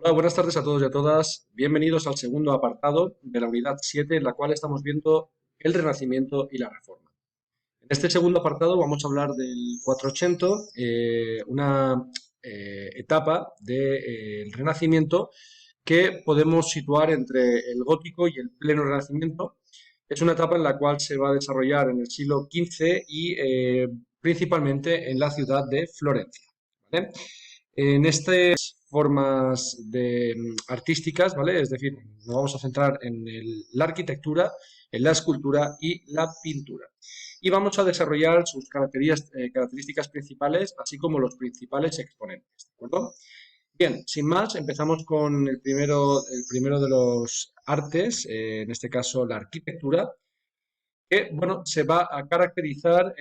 Hola, buenas tardes a todos y a todas. Bienvenidos al segundo apartado de la unidad 7, en la cual estamos viendo el Renacimiento y la Reforma. En este segundo apartado vamos a hablar del 400, una etapa del Renacimiento que podemos situar entre el gótico y el pleno Renacimiento. Es una etapa en la cual se va a desarrollar en el siglo XV y principalmente en la ciudad de Florencia. ¿Vale? En estas formas artísticas, ¿vale? Es decir, nos vamos a centrar en la arquitectura, en la escultura y la pintura. Y vamos a desarrollar sus características principales, así como los principales exponentes, ¿de acuerdo? Bien, sin más, empezamos con el primero de los artes, en este caso la arquitectura, que, bueno, se va a caracterizar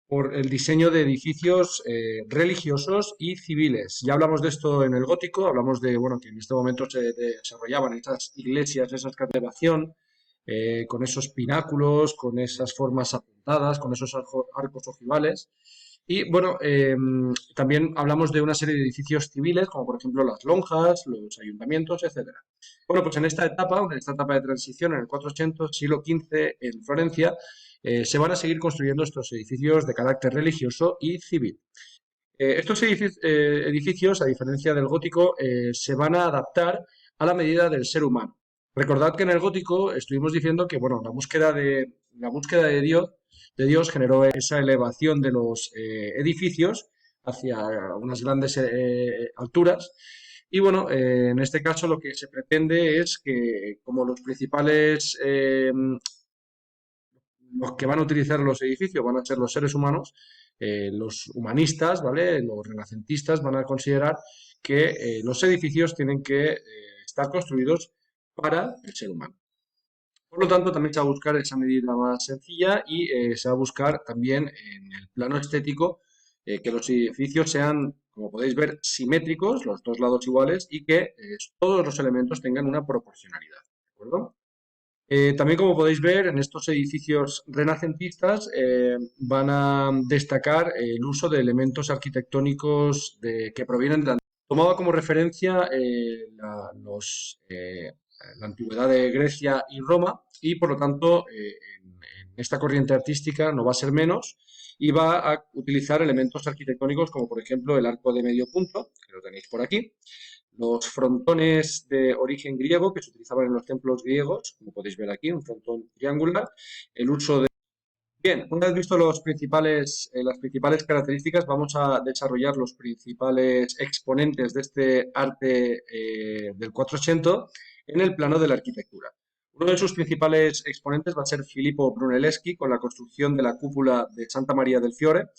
por el diseño de edificios religiosos y civiles. Ya hablamos de esto en el gótico, hablamos de, bueno, que en este momento se desarrollaban estas iglesias, esas catedráticas, con esos pináculos, con esas formas apuntadas, con esos arcos ojivales. Y bueno, también hablamos de una serie de edificios civiles, como por ejemplo las lonjas, los ayuntamientos, etcétera. Bueno, pues en esta etapa de transición, en el 400, siglo XV, en Florencia, se van a seguir construyendo estos edificios de carácter religioso y civil. Estos edificios, a diferencia del gótico, se van a adaptar a la medida del ser humano. Recordad que en el gótico estuvimos diciendo que, bueno, la búsqueda de Dios generó esa elevación de los edificios hacia unas grandes alturas. Y bueno, en este caso lo que se pretende es que, como los que van a utilizar los edificios van a ser los seres humanos, los humanistas, ¿vale? Los renacentistas van a considerar que los edificios tienen que estar construidos para el ser humano. Por lo tanto, también se va a buscar esa medida más sencilla y se va a buscar también en el plano estético que los edificios sean, como podéis ver, simétricos, los dos lados iguales y que todos los elementos tengan una proporcionalidad. ¿De acuerdo? También, como podéis ver, en estos edificios renacentistas van a destacar el uso de elementos arquitectónicos que provienen de la... Tomaba como referencia la antigüedad de Grecia y Roma y, por lo tanto, en esta corriente artística no va a ser menos y va a utilizar elementos arquitectónicos como, por ejemplo, el arco de medio punto, que lo tenéis por aquí, los frontones de origen griego que se utilizaban en los templos griegos, como podéis ver aquí, un frontón triangular, el uso de... Bien, una vez visto las principales características, vamos a desarrollar los principales exponentes de este arte del 400 en el plano de la arquitectura. Uno de sus principales exponentes va a ser Filippo Brunelleschi con la construcción de la cúpula de Santa María del Fiore,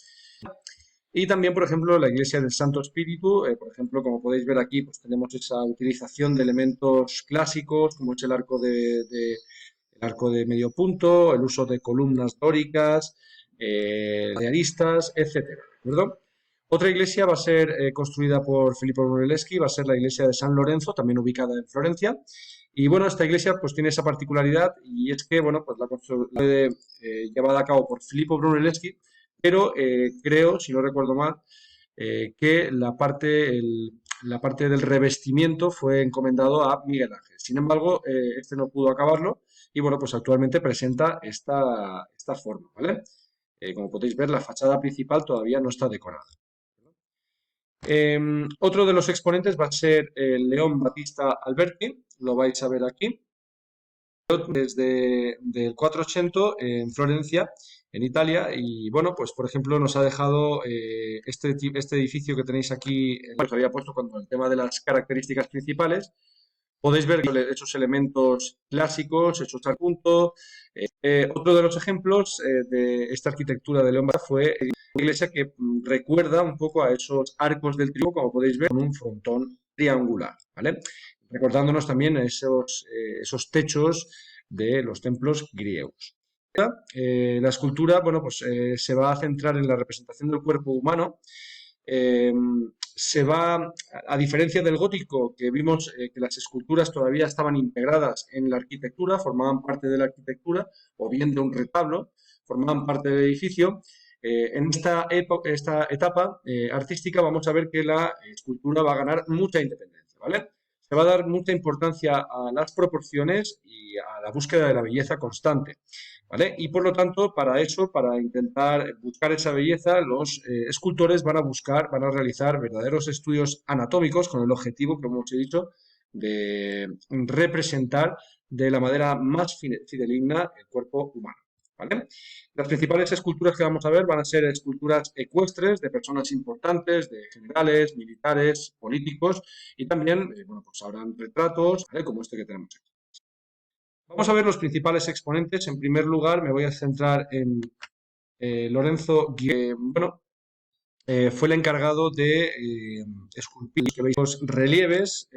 y también, por ejemplo, la iglesia del Santo Espíritu, por ejemplo, como podéis ver aquí, pues tenemos esa utilización de elementos clásicos, como es el arco de medio punto, el uso de columnas dóricas, de aristas, etcétera, ¿de acuerdo? Otra iglesia va a ser construida por Filippo Brunelleschi, va a ser la iglesia de San Lorenzo, también ubicada en Florencia. Y bueno, esta iglesia pues tiene esa particularidad y es que, bueno, pues la construcción llevada a cabo por Filippo Brunelleschi, pero creo, si no recuerdo mal, que la parte del revestimiento fue encomendado a Miguel Ángel. Sin embargo, este no pudo acabarlo y bueno, pues actualmente presenta esta forma, ¿vale? Como podéis ver, la fachada principal todavía no está decorada. Otro de los exponentes va a ser el León Battista Alberti, lo vais a ver aquí, desde del 400 en Florencia, en Italia, y bueno, pues por ejemplo nos ha dejado este edificio que tenéis aquí, os había puesto con el tema de las características principales. Podéis ver esos elementos clásicos, hechos al punto. Otro de los ejemplos de esta arquitectura de León Battista fue una iglesia que recuerda un poco a esos arcos del triunfo, como podéis ver, con un frontón triangular, ¿vale? Recordándonos también esos techos de los templos griegos. La escultura, bueno, pues se va a centrar en la representación del cuerpo humano. Eh, a diferencia del gótico, que vimos que las esculturas todavía estaban integradas en la arquitectura, formaban parte de la arquitectura, o bien de un retablo, formaban parte del edificio. En esta etapa artística vamos a ver que la escultura va a ganar mucha independencia. ¿vale? Se va a dar mucha importancia a las proporciones y a la búsqueda de la belleza constante, ¿vale? Y por lo tanto, para eso, para intentar buscar esa belleza, los escultores van a realizar verdaderos estudios anatómicos con el objetivo, como hemos dicho, de representar de la manera más fidedigna el cuerpo humano, ¿vale? Las principales esculturas que vamos a ver van a ser esculturas ecuestres de personas importantes, de generales, militares, políticos y también, bueno, pues habrán retratos, ¿vale? Como este que tenemos aquí. Vamos a ver los principales exponentes. En primer lugar, me voy a centrar en Lorenzo bueno, fue el encargado de esculpir, que veis los relieves,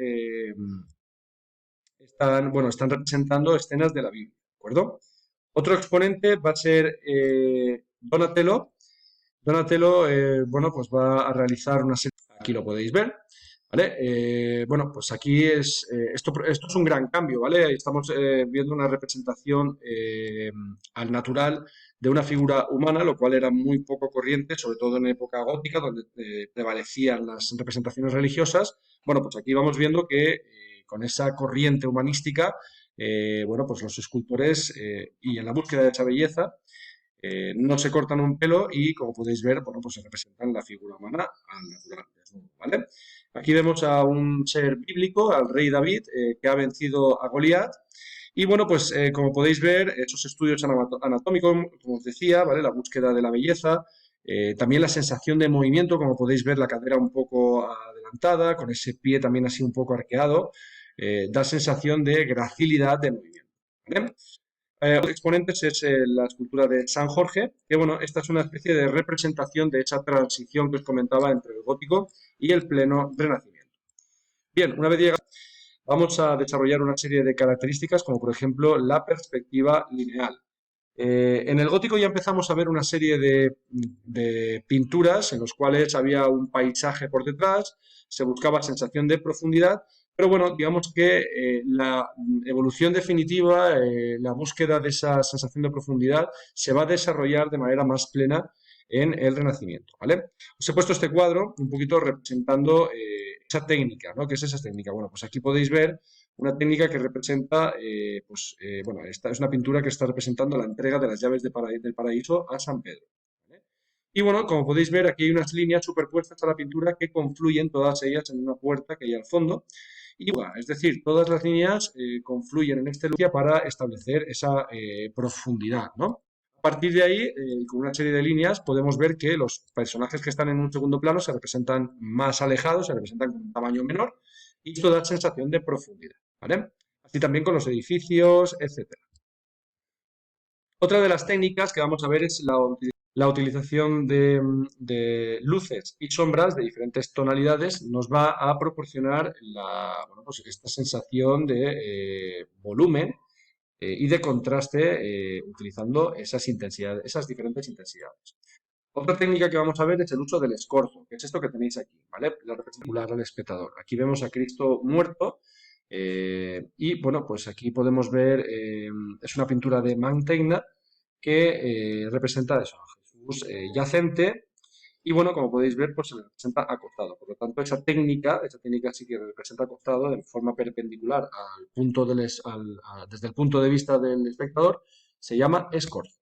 están representando escenas de la Biblia, ¿de acuerdo? Otro exponente va a ser Donatello. Donatello, bueno, pues va a realizar una serie, aquí lo podéis ver, ¿vale? Bueno, pues aquí esto es un gran cambio, ¿vale? Estamos viendo una representación al natural de una figura humana, lo cual era muy poco corriente, sobre todo en época gótica, donde prevalecían las representaciones religiosas. Bueno, pues aquí vamos viendo que con esa corriente humanística, bueno, pues los escultores y en la búsqueda de esa belleza, no se cortan un pelo y, como podéis ver, bueno, pues se representan la figura humana al natural, ¿vale? Aquí vemos a un ser bíblico, al rey David, que ha vencido a Goliat. Y bueno, pues como podéis ver, esos estudios anatómicos, como os decía, ¿vale? La búsqueda de la belleza, también la sensación de movimiento, como podéis ver, la cadera un poco adelantada, con ese pie también así un poco arqueado, da sensación de gracilidad de movimiento, ¿vale? Otro exponentes es la escultura de San Jorge, que bueno, esta es una especie de representación de esa transición que os comentaba entre el gótico y el pleno renacimiento. Bien, una vez llegado, vamos a desarrollar una serie de características, como por ejemplo la perspectiva lineal. En el gótico ya empezamos a ver una serie de pinturas en los cuales había un paisaje por detrás, se buscaba sensación de profundidad, pero bueno, digamos que la evolución definitiva, la búsqueda de esa sensación de profundidad se va a desarrollar de manera más plena en el Renacimiento, ¿vale? Os he puesto este cuadro un poquito representando esa técnica, ¿no? ¿Qué es esa técnica? Bueno, pues aquí podéis ver una técnica que representa, bueno, esta es una pintura que está representando la entrega de las llaves del paraíso a San Pedro, ¿vale? Y bueno, como podéis ver, aquí hay unas líneas superpuestas a la pintura que confluyen todas ellas en una puerta que hay al fondo. Y bueno, es decir, todas las líneas confluyen en este lugar para establecer esa profundidad, ¿no? A partir de ahí, con una serie de líneas, podemos ver que los personajes que están en un segundo plano se representan más alejados, se representan con un tamaño menor, y esto da sensación de profundidad, ¿vale? Así también con los edificios, etcétera. Otra de las técnicas que vamos a ver es la utilización de luces y sombras de diferentes tonalidades. Nos va a proporcionar bueno, pues esta sensación de volumen y de contraste utilizando esas intensidades, esas diferentes intensidades. Otra técnica que vamos a ver es el uso del escorzo, que es esto que tenéis aquí, ¿vale? La representación al espectador. Aquí vemos a Cristo muerto y, bueno, pues aquí podemos ver, es una pintura de Mantegna que representa eso, a Jesús yacente y, bueno, como podéis ver, pues se le representa acostado. Por lo tanto, esa técnica sí que representa acostado de forma perpendicular al punto desde el punto de vista del espectador, se llama escorzo.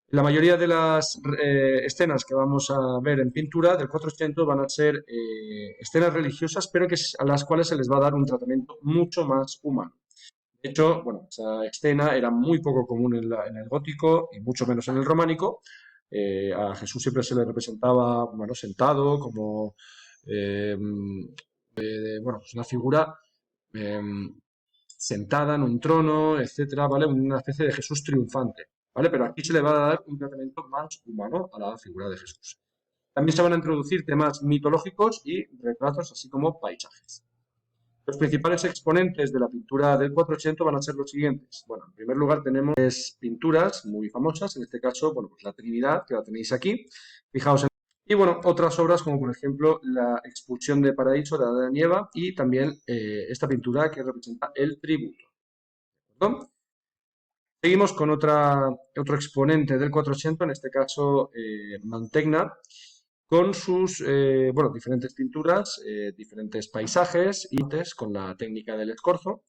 La mayoría de las escenas que vamos a ver en pintura del 480 van a ser escenas religiosas, pero a las cuales se les va a dar un tratamiento mucho más humano. De hecho, bueno, esa escena era muy poco común en el gótico y mucho menos en el románico. A Jesús siempre se le representaba, bueno, sentado, como, bueno, pues una figura eh, sentada en un trono, etcétera, ¿vale? Una especie de Jesús triunfante, ¿vale? Pero aquí se le va a dar un tratamiento más humano a la figura de Jesús. También se van a introducir temas mitológicos y retratos, así como paisajes. Los principales exponentes de la pintura del 480 van a ser los siguientes. Bueno, en primer lugar tenemos pinturas muy famosas, en este caso, bueno, pues la Trinidad, que la tenéis aquí. Fijaos en... Y bueno, otras obras como por ejemplo la expulsión de paraíso de Adán y Eva y también esta pintura que representa el tributo. ¿De Seguimos con otro exponente del 480, en este caso Mantegna, con sus bueno, diferentes pinturas, diferentes paisajes y con la técnica del escorzo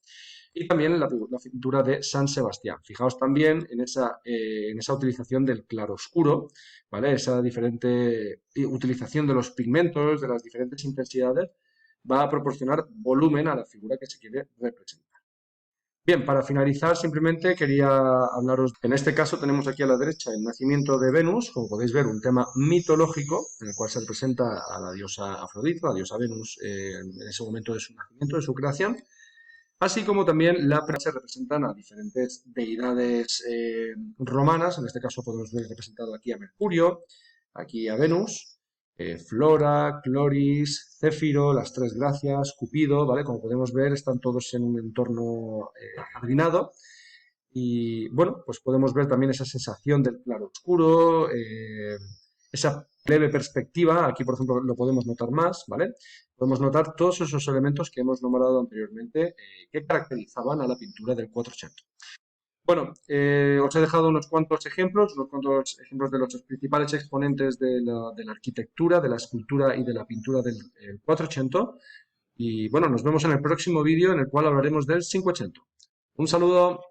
y también la pintura de San Sebastián. Fijaos también en esa utilización del claroscuro, ¿vale? Esa diferente utilización de los pigmentos, de las diferentes intensidades, va a proporcionar volumen a la figura que se quiere representar. Bien, para finalizar, simplemente quería hablaros, en este caso tenemos aquí a la derecha el nacimiento de Venus, como podéis ver, un tema mitológico en el cual se representa a la diosa Afrodita, la diosa Venus, en ese momento de su nacimiento, de su creación, así como también se representan a diferentes deidades romanas, en este caso podemos ver representado aquí a Mercurio, aquí a Venus, Flora, Cloris, Céfiro, las tres gracias, Cupido, ¿vale? Como podemos ver, están todos en un entorno jardinado. Y bueno, pues podemos ver también esa sensación del claro oscuro, esa leve perspectiva, aquí por ejemplo lo podemos notar más, ¿vale? Podemos notar todos esos elementos que hemos nombrado anteriormente que caracterizaban a la pintura del 480. Bueno, os he dejado unos cuantos ejemplos de los principales exponentes de la arquitectura, de la escultura y de la pintura del 480. Y bueno, nos vemos en el próximo vídeo en el cual hablaremos del 580. Un saludo.